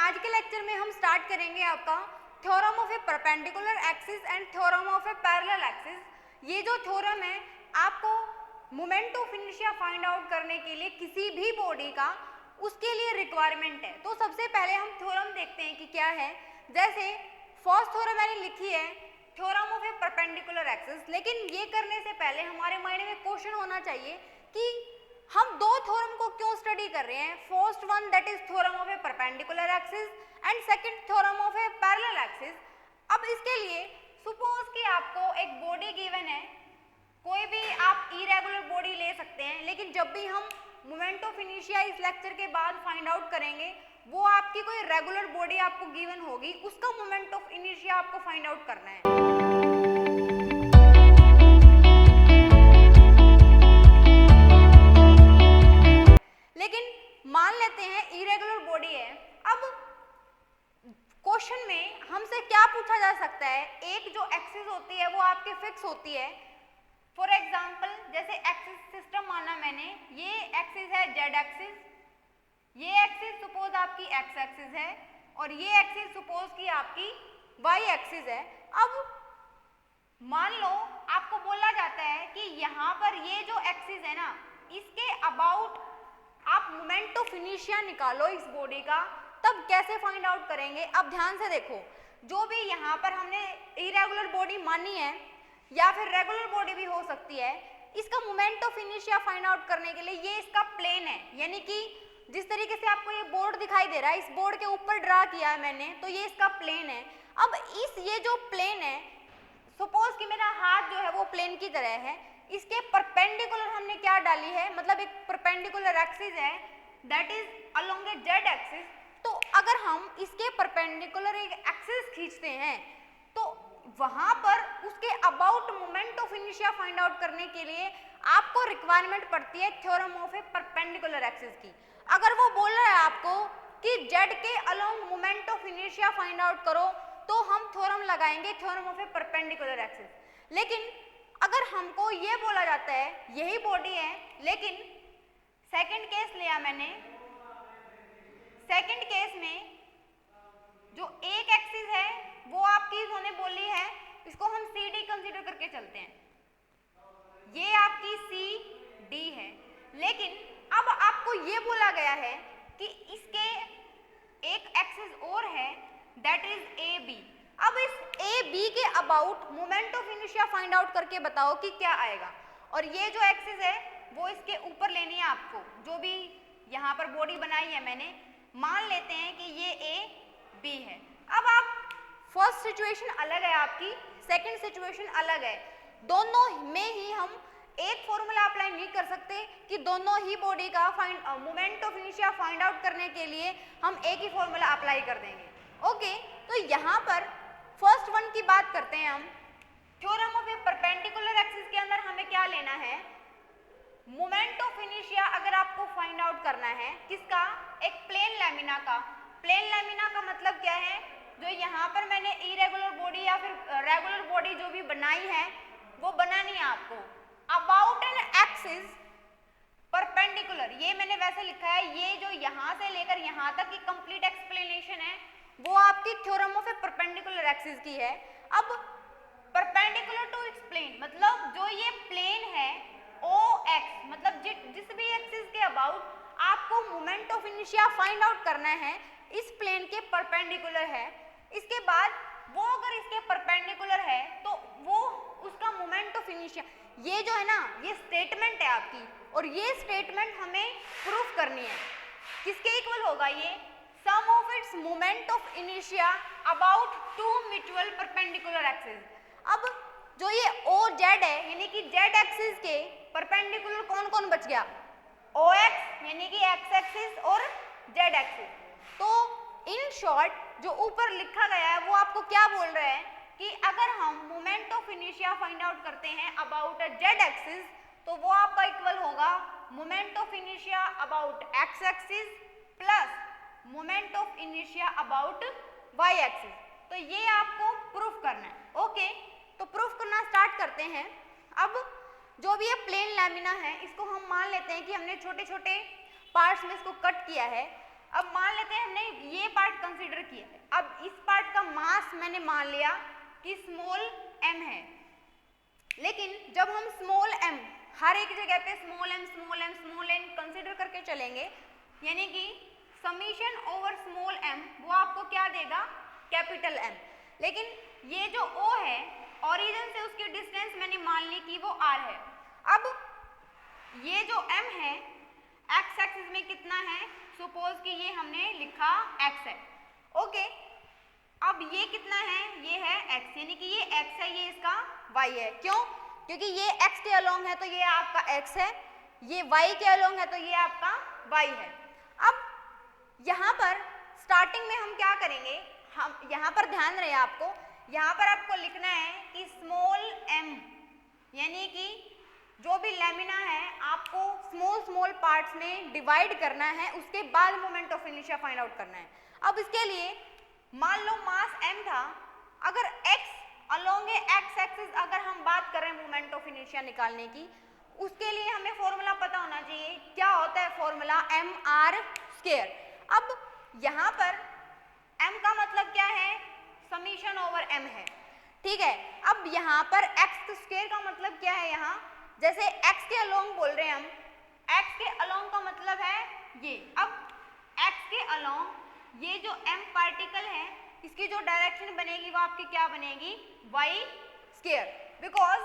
आज के लेक्चर में हम स्टार्ट करेंगे आपका theorem of A perpendicular axis and theorem of A parallel axis. ये जो थ्योरम है आपको moment of inertia find out करने के लिए किसी भी बॉडी का उसके लिए रिक्वायरमेंट है। तो सबसे पहले हम थ्योरम देखते हैं कि क्या है। जैसे फर्स्ट थ्योरम मैंने लिखी है theorem of A perpendicular axis, लेकिन ये करने से पहले हमारे माइंड में क्वेश्चन होना चाहिए कि हम दो थ्योरम को क्यों स्टडी कर रहे हैं। First one that is theorem of A perpendicular axis and second theorem of A parallel axis. अब इसके लिए सपोज कि आपको एक बॉडी गिवन है, कोई भी आप इरेगुलर बॉडी ले सकते हैं, लेकिन जब भी हम मोमेंट ऑफ इनर्शिया इस लेक्चर के बाद फाइंड आउट करेंगे वो आपकी कोई रेगुलर बॉडी आपको गिवन होगी, उसका मोमेंट ऑफ इनर्शिया आपको फाइंड आउट करना है। लेकिन मान लेते हैं इरेगुलर बॉडी है। अब क्वेश्चन में हमसे क्या पूछा जा सकता है, एक जो एक्सिस होती है वो आपकी फिक्स होती है। फॉर एग्जाम्पल जैसे एक्सिस सिस्टम माना मैंने, ये एक्सिस है जेड एक्सिस, ये एक्सिस सपोज आपकी एक्स एक्सिस है और ये एक्सिस सपोज की आपकी वाई एक्सिस है। अब मान लो आपको बोला जाता है कि यहाँ पर ये जो एक्सिस है ना, इसके अबाउट आप मोमेंट ऑफ इनर्शिया निकालो इस बॉडी का, तब कैसे फाइंड आउट करेंगे। अब ध्यान से देखो, जो भी यहाँ पर हमने इरेगुलर बॉडी मानी है या फिर रेगुलर बॉडी भी हो सकती है, इसका moment of inertia find out करने के लिए ये इसका प्लेन है, यानी कि जिस तरीके से आपको ये बोर्ड दिखाई दे रहा है, इस बोर्ड के ऊपर ड्रा किया है मैंने, तो ये इसका प्लेन है। अब ये जो प्लेन है, सपोज कि मेरा हाथ जो है वो प्लेन की तरह है, इसके परपेंडिकुलर हमने क्या डाली है, मतलब एक परपेंडिकुलर एक्सिस है that is along A Z axis. तो अगर हम इसके परपेंडिकुलर एक एक्सिस खींचते हैं तो वहां पर उसके about moment of inertia find out करने के लिए आपको रिक्वायरमेंट पड़ती है theorem of A perpendicular axis की। अगर वो बोल रहा है आपको कि जेड के along moment of inertia find out करो, तो हम थ्योरम लगाएंगे theorem of A perpendicular axis. लेकिन अगर हमको ये बोला जाता है यही बॉडी है, लेकिन सेकंड केस लिया मैंने, सेकंड केस में जो एक एक्सिस है वो आपकी इन्होंने बोली है, इसको हम सी डी कंसीडर करके चलते हैं, ये आपकी सी डी है। लेकिन अब आपको ये बोला गया है कि इसके एक एक्सिस और है दैट इज ए बी। अब इस ए बी के about moment of inertia find out करके बताओ कि क्या आएगा। और ये जो एक्सिस है वो इसके ऊपर लेनी है आपको, जो भी यहाँ पर बॉडी बनाई है मैंने, मान लेते हैं कि ये ए बी है। अब आप फर्स्ट सिचुएशन अलग है आपकी, सेकंड सिचुएशन अलग है, दोनों में ही हम एक फॉर्मूला अप्लाई नहीं कर सकते कि दोनों ही बॉडी का moment of inertia find out करने के लिए हम एक ही फॉर्मूला अप्लाई कर देंगे। ओके, तो यहाँ पर फर्स्ट वन की बात करते हैं हम। Theorem of A perpendicular axis के अंदर हमें क्या लेना है, मोमेंट ऑफ इनर्शिया अगर आपको फाइंड आउट करना है किसका, एक प्लेन लैमिना का। प्लेन लैमिना का मतलब क्या है, जो यहाँ पर मैंने इरेगुलर बॉडी या फिर रेगुलर बॉडी जो भी बनाई है वो बनानी है आपको अबाउट एन एक्सिस परपेंडिकुलर। ये मैंने वैसे लिखा है, ये जो यहाँ से लेकर यहाँ तक की कंप्लीट एक्सप्लेनेशन है वो आपकी theorem of A perpendicular axis की है। अब परपेंडिकुलर टू इट्स प्लेन मतलब जो ये प्लेन है ओ एक्स, मतलब जिस भी एक्सिस के अबाउट आपको moment of inertia find out करना है इस प्लेन के परपेंडिकुलर है। इसके बाद वो अगर इसके परपेंडिकुलर है तो वो उसका मोमेंट ऑफ इनर्शिया, ये जो है ना ये स्टेटमेंट है आपकी, और ये स्टेटमेंट हमें प्रूफ करनी है। किसके इक्वल होगा ये, sum of its moment of inertia about two mutual perpendicular axis. अब जो ये ओ जेड है, यानी कि जेड एक्सिस के परपेंडिकुलर कौन कौन बच गया, ओ एक्स यानी कि एक्स एक्सिस और जेड एक्सिस। तो इन शॉर्ट जो ऊपर लिखा गया है वो आपको क्या बोल रहा है कि अगर हम moment of inertia find out करते हैं अबाउट अ जेड एक्सिस तो वो आपका इक्वल होगा moment of inertia about X axis plus moment of inertia about Y axis. तो ये आपको प्रूफ करना है। ओके, तो प्रूफ करना स्टार्ट करते हैं। अब जो भी ये प्लेन लैमिना है इसको हम मान लेते हैं कि हमने छोटे छोटे पार्ट्स में इसको कट किया है। अब मान लेते हैं हमने ये पार्ट कंसीडर मास मैंने मान लिया कि स्मॉल m है, लेकिन जब हम स्मॉल m हर एक जगह पे स्मॉल m कंसिडर करके चलेंगे, यानी कि समीशन ओवर स्मॉल m वो आपको क्या देगा, कैपिटल M। लेकिन ये जो O है, ओरिजिन से उसकी डिस्टेंस मैंने मान ली कि वो r है। अब ये जो m है x एक्सिस में कितना है, सपोज कि ये हमने लिखा x है, ओके। अब ये कितना है, ये है x, यानी कि ये x है, ये इसका y है। क्यों? क्योंकि ये x के अलोंग है तो ये आपका x है, ये y के अलोंग है तो ये आपका y है। अब यहाँ पर स्टार्टिंग में हम क्या करेंगे, हम यहाँ पर ध्यान रहे आपको, यहाँ पर आपको लिखना है कि स्मॉल m, यानी कि जो भी लेमिना है आपको स्मॉल पार्ट्स में डिवाइड करना है, उसके बाद moment of inertia find out करना है। अब इसके लिए मान लो मास m था, अगर x अलोंग x एक्सिस अगर हम बात कर रहे हैं मोमेंट ऑफ इनर्शिया निकालने की, उसके लिए हमें फॉर्मूला पता होना चाहिए। क्या होता है फॉर्मूला, mr²। अब यहाँ पर m का मतलब क्या है, समीशन ओवर m है, ठीक है। अब यहाँ पर x² का मतलब क्या है, यहाँ जैसे x के अलोंग बोल रहे हैं हम, x के अलोंग का मतलब है ये। अब x के अलोंग ये जो m पार्टिकल है, इसकी जो डायरेक्शन बनेगी वो आपकी क्या बनेगी, y²। बिकॉज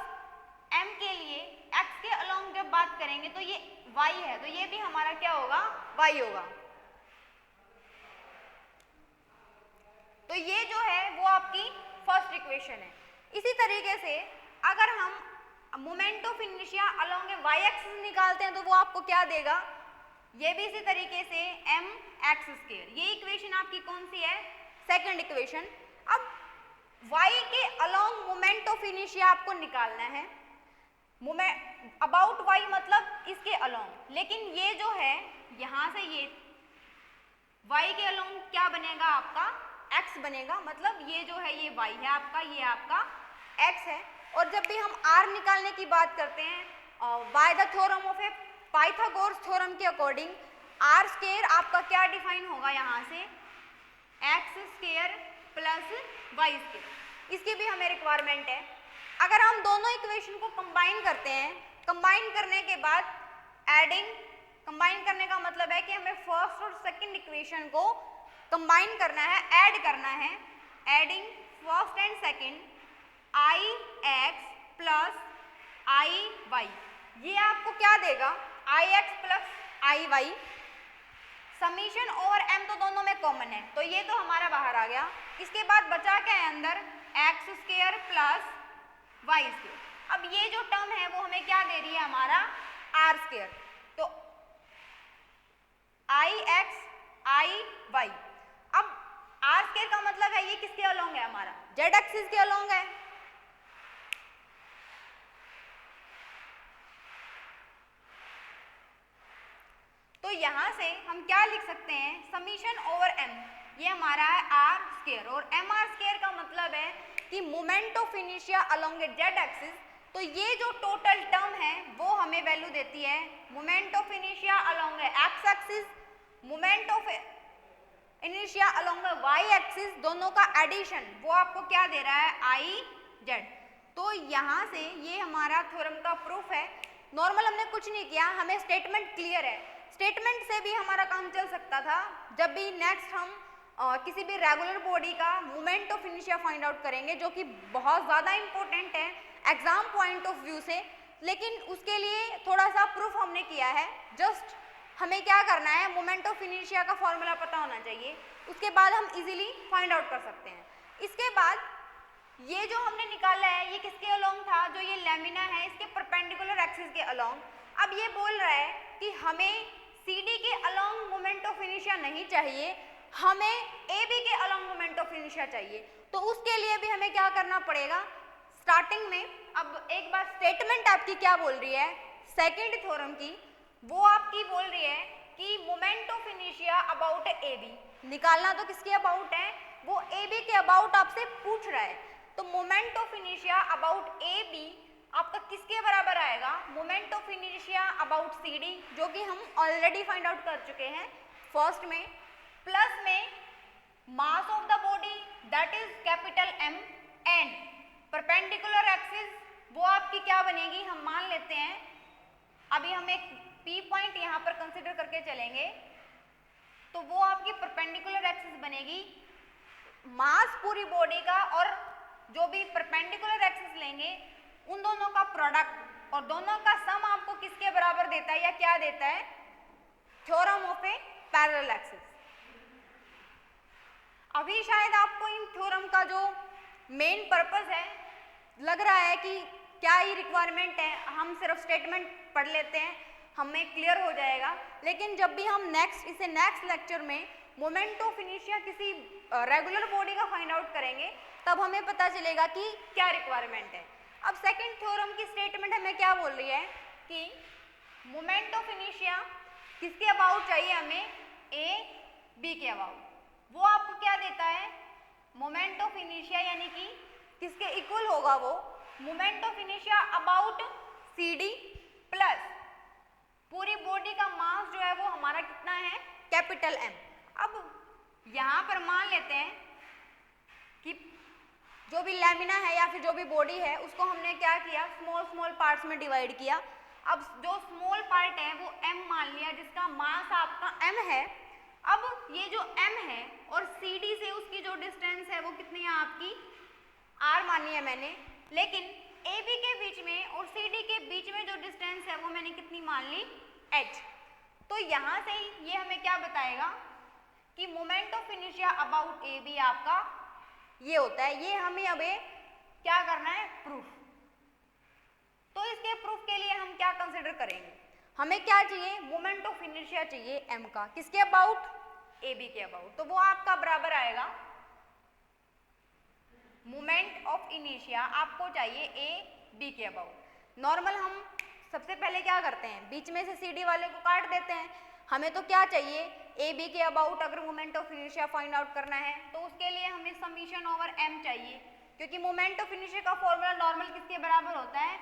m के लिए x के अलोंग जब बात करेंगे तो ये y है, तो ये भी हमारा क्या होगा, y होगा। तो ये जो है वो आपकी फर्स्ट इक्वेशन है। इसी तरीके से अगर हम moment of inertia along y axis निकालते हैं तो वो आपको क्या देगा, ये भी इसी तरीके से mx²। ये इक्वेशन आपकी कौन सी है, सेकंड इक्वेशन। अब y के अलोंग मोमेंट ऑफ इनर्शिया आपको निकालना है, अबाउट y मतलब इसके अलोंग, लेकिन ये जो है यहाँ से ये y के अलोंग क्या बनेगा आपका, x बनेगा, मतलब ये जो है ये y है आपका, ये आपका x है। और जब भी हम r निकालने की बात करते हैं, by the theorem of A Pythagoras theorem के अकॉर्डिंग r² आपका क्या डिफाइन होगा, यहाँ से x² प्लस y²। इसकी भी हमें रिक्वायरमेंट है। अगर हम दोनों इक्वेशन को कंबाइन करते हैं, कंबाइन करने के बाद एडिंग, कंबाइन करने का मतलब है कि हमें फर्स्ट और सेकंड इक्वेशन को कंबाइन करना है, ऐड करना है। Adding first and second, ix plus iy, ये आपको क्या देगा, ix plus iy। Summation over m तो दोनों में कॉमन है, तो ये तो हमारा बाहर आ गया। इसके बाद बचा क्या है अंदर, x² प्लस y²। अब ये जो टर्म है वो हमें क्या दे रही है, हमारा r²। तो ix iy। अब r² का मतलब है ये किसके अलोंग है, हमारा z एक्सिस के अलोंग है। तो यहाँ से हम क्या लिख सकते हैं, समीशन ओवर m, ये हमारा है r², और mr² का मतलब है कि moment of inertia along z axis. तो ये जो टोटल टर्म है वो हमें वैल्यू देती है moment of inertia along x axis, moment of inertia along y axis, दोनों का एडिशन, वो आपको क्या दे रहा है, iz। तो यहाँ से ये हमारा थ्योरम का प्रूफ है। नॉर्मल हमने कुछ नहीं किया, हमें स्टेटमेंट क्लियर है। स्टेटमेंट से भी हमारा काम चल सकता था। जब भी नेक्स्ट हम किसी भी रेगुलर बॉडी का moment of inertia find out करेंगे, जो कि बहुत ज़्यादा इंपॉर्टेंट है एग्जाम पॉइंट ऑफ व्यू से, लेकिन उसके लिए थोड़ा सा प्रूफ हमने किया है। जस्ट हमें क्या करना है, मोमेंट ऑफ इनर्शिया का फॉर्मूला पता होना चाहिए, उसके बाद हम इजीली फाइंड आउट कर सकते हैं। इसके बाद ये जो हमने निकाला है ये किसके अलोंग था, जो ये लेमिना है इसके परपेंडिकुलर एक्सिस के अलोंग। अब ये बोल रहा है कि हमें CD के अलोंग मोमेंट ऑफ इनर्शिया नहीं चाहिए, हमें AB के अलोंग मोमेंट ऑफ इनर्शिया चाहिए। तो उसके लिए भी हमें क्या करना पड़ेगा, स्टार्टिंग में, अब एक बार स्टेटमेंट आपकी क्या बोल रही है, सेकंड थ्योरम की, वो आपकी बोल रही है कि moment of inertia about AB निकालना। तो किसके अबाउट है, वो AB के अबाउट आपसे पूछ रहा है। तो moment of inertia about AB आपका किसके बराबर आएगा, moment of inertia about CD, जो कि हम ऑलरेडी फाइंड आउट कर चुके हैं फर्स्ट में, प्लस में mass of the body that is capital perpendicular axis वो आपकी क्या बनेगी, हम मान लेते हैं, अभी हम एक P पॉइंट यहाँ पर कंसिडर करके चलेंगे, तो वो आपकी परपेंडिकुलर एक्सिस बनेगी मास पूरी बॉडी का और जो भी परपेंडिकुलर एक्सिस लेंगे उन दोनों का प्रोडक्ट और दोनों का सम आपको किसके बराबर देता है या क्या देता है, theorem of A parallel axis. अभी शायद आपको इन थ्योरम का जो मेन पर्पस है लग रहा है कि क्या ही रिक्वायरमेंट है, हम सिर्फ स्टेटमेंट पढ़ लेते हैं, हमें क्लियर हो जाएगा। लेकिन जब भी हम नेक्स्ट लेक्चर में मोमेंट ऑफ इनर्शिया किसी रेगुलर बॉडी का फाइंड आउट करेंगे तब हमें पता चलेगा कि क्या रिक्वायरमेंट है। अब सेकंड थ्योरम की स्टेटमेंट हमें क्या बोल रही है कि मोमेंट ऑफ इनर्शिया किसके अबाउट चाहिए हमें, ए बी के अबाउट। वो आपको क्या देता है, मोमेंट ऑफ इनर्शिया यानी कि किसके इक्वल होगा वो, moment of inertia about C D plus पूरी बॉडी का मास जो है वो हमारा कितना है, कैपिटल एम। अब यहाँ पर मान लेते हैं कि जो भी लैमिना है या फिर जो भी बॉडी है उसको हमने क्या किया, स्मॉल स्मॉल पार्ट्स में डिवाइड किया। अब जो स्मॉल पार्ट है वो m मान लिया जिसका मास आपका m है। अब ये जो m है और CD से उसकी जो डिस्टेंस है वो कितनी है आपकी r मानी है मैंने, लेकिन AB के बीच में और CD के बीच में जो डिस्टेंस है वो मैंने कितनी मान ली, h। तो यहाँ से ये हमें क्या बताएगा कि moment of inertia about AB आपका ये होता है। ये हमें अबे क्या करना है, प्रूफ। तो इसके प्रूफ के लिए हम क्या कंसिडर करेंगे, हमें क्या चाहिए, मोमेंट ऑफ इनर्शिया चाहिए m का, किसके अबाउट, AB के अबाउट। तो वो आपका बराबर आएगा, मोमेंट ऑफ इनर्शिया आपको चाहिए AB के अबाउट। नॉर्मल हम सबसे पहले क्या करते हैं, बीच में से CD वाले को काट देते हैं। हमें तो क्या चाहिए, AB के अबाउट अगर moment of inertia find out करना है तो उसके लिए हमें समीशन ओवर m चाहिए, क्योंकि मोमेंट ऑफ इनर्शिया का फॉर्मूला नॉर्मल किसके बराबर होता है,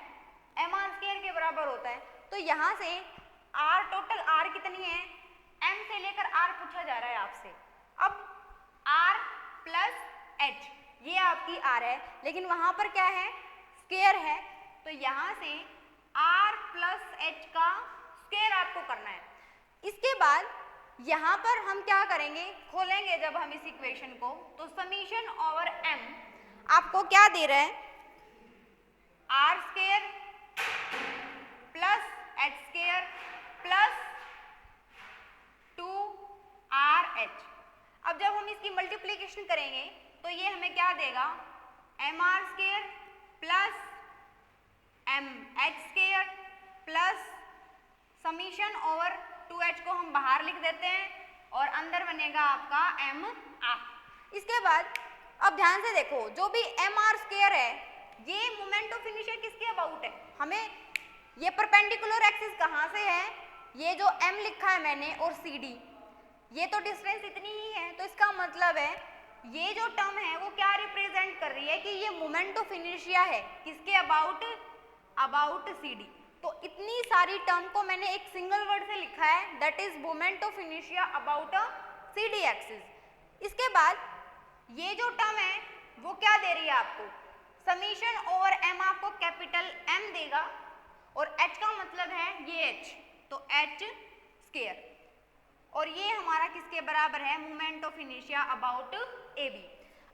mr² के बराबर होता है। तो यहाँ से r टोटल r कितनी है, m से लेकर r पूछा जा रहा है आपसे। अब r प्लस h ये आपकी r है, लेकिन वहां पर क्या है, स्क्वायर है, तो यहाँ से r प्लस h का स्क्वायर आपको करना है। इसके बाद यहाँ पर हम क्या करेंगे, खोलेंगे जब हम इस इक्वेशन को तो समीशन ओवर m आपको क्या दे रहा है, r² plus h² plus 2rh। अब जब हम इसकी मल्टीप्लिकेशन करेंगे तो ये हमें क्या देगा, mr² plus mh² plus summation over 2h को हम बाहर लिख देते हैं और अंदर बनेगा आपका mr। इसके बाद अब ध्यान से देखो, जो भी mr² है ये मोमेंट ऑफ इनर्शिया किसके अबाउट है, हमें ये परपेंडिकुलर एक्सिस कहाँ से है, ये जो m लिखा है मैंने और CD ये तो डिस्टेंस इतनी ही है, तो इसका मतलब है ये जो टर्म है वो क्या रिप्रेजेंट कर रही है कि ये मोमेंट ऑफ इनर्शिया है किसके अबाउट, अबाउट CD। तो इतनी सारी टर्म को मैंने एक सिंगल वर्ड से लिखा है, that is moment of inertia about a CD axis. इसके बाद ये जो टर्म है वो क्या दे रही है आपको, समीशन ओवर m आपको कैपिटल M देगा और h का मतलब है ये h, तो h² और ये हमारा किसके बराबर है, moment of inertia about AB।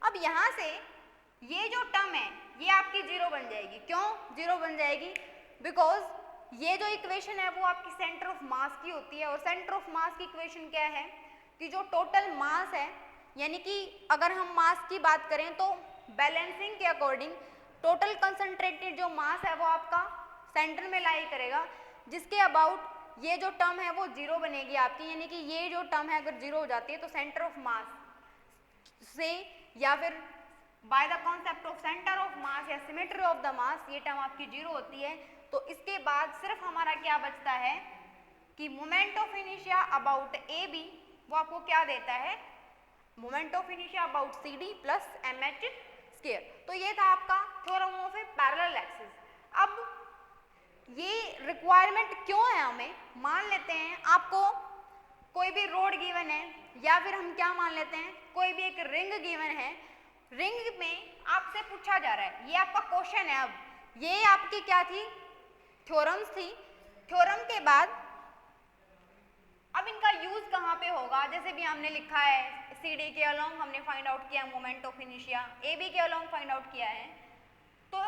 अब यहाँ से ये जो टर्म है ये आपकी जीरो बन जाएगी। क्यों जीरो बन जाएगी, बिकॉज ये जो इक्वेशन है वो आपकी सेंटर ऑफ मास की होती है और सेंटर ऑफ मास की इक्वेशन क्या है कि जो टोटल मास है, यानी कि अगर हम मास की बात करें तो बैलेंसिंग के अकॉर्डिंग टोटल कंसंट्रेटेड जो मास है वो आपका सेंटर में लाई करेगा, जिसके अबाउट ये जो टर्म है वो जीरो बनेगी आपकी। यानी कि ये जो टर्म है अगर जीरो हो जाती है तो सेंटर ऑफ मास से या फिर by the concept of centre of mass या सिमेट्री ऑफ द मास ये टर्म आपकी जीरो होती है। तो इसके बाद सिर्फ हमारा क्या बचता है कि moment of inertia about AB वो आपको क्या देता है, moment of inertia about CD plus mh²। तो ये था आपका theorem of A parallel axis. अब ये रिक्वायरमेंट क्यों है हमें, मान लेते हैं आपको कोई भी रोड गिवन है या फिर हम क्या मान लेते हैं कोई भी एक रिंग गिवन है रिंग में आपसे पूछा जा रहा है, ये आपका क्वेश्चन है। अब ये आपकी क्या थी, थ्योरम्स थी। थ्योरम के बाद अब इनका यूज कहाँ पे होगा, जैसे भी हमने लिखा है सी डी के अलोंग हमने फाइंड आउट किया moment of inertia, A B के अलोंग फाइंड आउट किया है। तो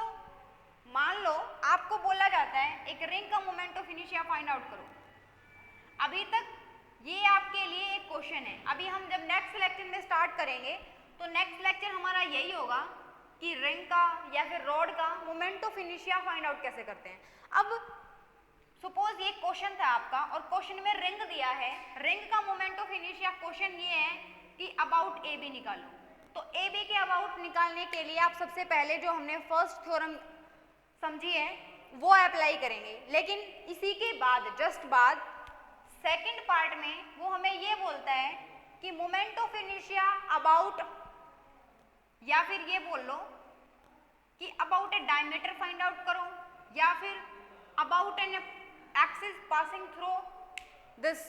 मान लो आपको बोला जाता है एक रिंग का moment of inertia find out करो। अभी तक ये आपके लिए एक क्वेश्चन है। अभी हम जब नेक्स्ट लेक्चर में स्टार्ट करेंगे तो नेक्स्ट लेक्चर हमारा यही होगा कि रिंग का या फिर रॉड का moment of inertia find out कैसे करते हैं। अब सपोज ये क्वेश्चन था आपका और क्वेश्चन में रिंग दिया है, रिंग का मोमेंट ऑफ इनर्शिया क्वेश्चन ये है कि अबाउट ए बी निकालो। तो ए बी के अबाउट निकालने के लिए आप सबसे पहले जो हमने फर्स्ट थ्योरम समझी है वो अप्लाई करेंगे, लेकिन इसी के बाद जस्ट बाद सेकंड पार्ट में वो हमें ये बोलता है कि मोमेंट ऑफ इनर्शिया अबाउट, या फिर ये बोल लो कि about A diameter find out करो, या फिर about an axis passing through this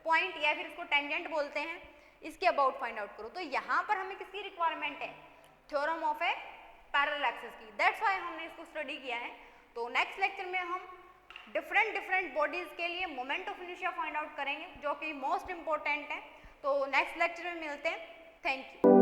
point, या फिर इसको टेंजेंट बोलते हैं, इसके अबाउट फाइंड आउट करो। तो यहाँ पर हमें किसकी रिक्वायरमेंट है, theorem of A parallel axis की। दैट्स व्हाई हमने इसको स्टडी किया है। तो नेक्स्ट लेक्चर में हम डिफरेंट बॉडीज के लिए moment of inertia find out करेंगे, जो कि मोस्ट इंपॉर्टेंट है। तो नेक्स्ट लेक्चर में मिलते हैं। Thank you.